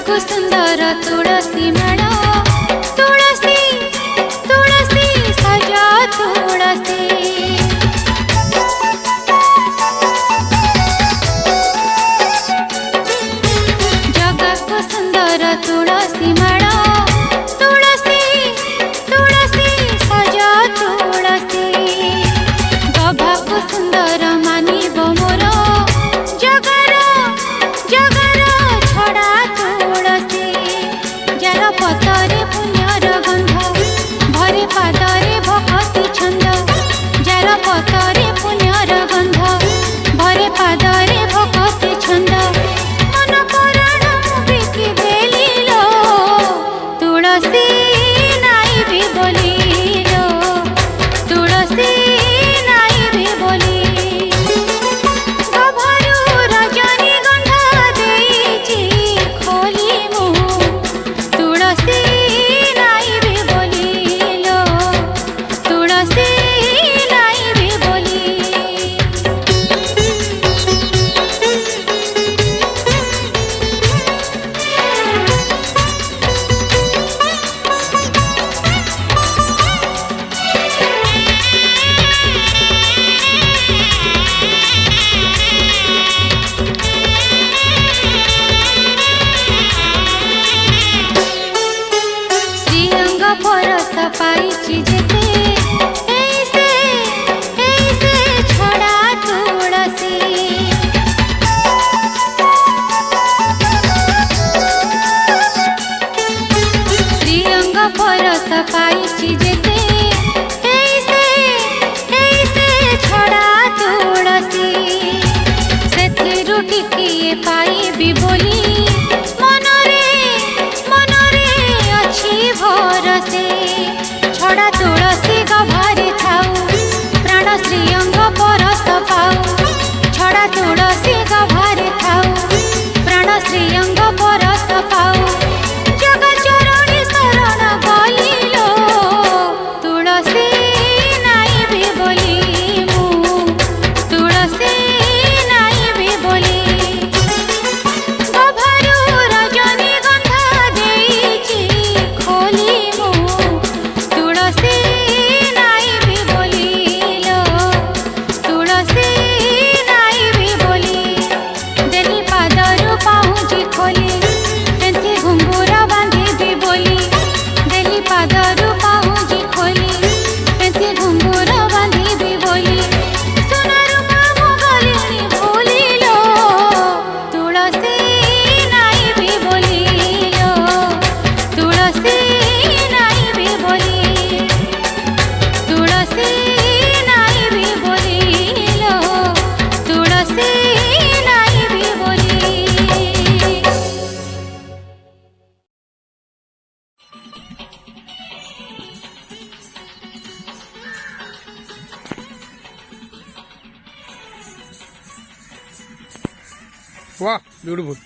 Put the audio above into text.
को सुंदर तुलसी मेड़ तुलसी तुलसी सजा तुलसी जगह को सुंदर तुलसी मेड़ तुलसी तुलसी सजा तुलसी गभा को सुंदर मानिब मोर जगर जगर छड़ा तुलसी जार पतरे पुण्यर गंध भरे पादरे भक्ति छंद जार पतरे पुण्यर गंध भरे पादरे भक्ति छंद मन प्राण बिकी देलिलो तुलसी नाई भी बोलिलो तुलसी नाई भी बोली गभरू रजनी गंधा देइछि खोली मु तुलसी नाई भी बोलिलो तुलसी नाई भी बोली श्रीअंग परस पाइछि जेते ऐसे छड़ा तुलसी श्रीअंग परस पाइछि जेते ऐसे छड़ा तुलसी सेथिरु टिकिए पाइबी बोली मनरे अछि भरसे छड़ा तुलसी गभारे थाऊ प्राण श्रीअंग परस पाऊ छड़ा तुलसी गभारे थाऊ प्राण श्रीअंग परस पाऊ जग चरणी शरण गलिलो तुलसी नाई भी बोली मु तुलसी नाई भी बोली गभरू रजनी गंधा देइछि खोली मु तुलसी नाई भी बोलिलो तुलसी नाई भी बोली देली पादरु पाहुजी खोली तेंथि घुंगुर बांधिबी बोली देली पादरु पाहुजी खोली तेंथि घुंगुर बांधिबी बोली सोनारू मामु गलिनी भूलिलो तुलसी नाई भी बोलिलो तुलसी नाई भी बोली तुलसी नाई भी बोलिलो तुलसी नाई भी बोली वाह ब्यूटीफुल।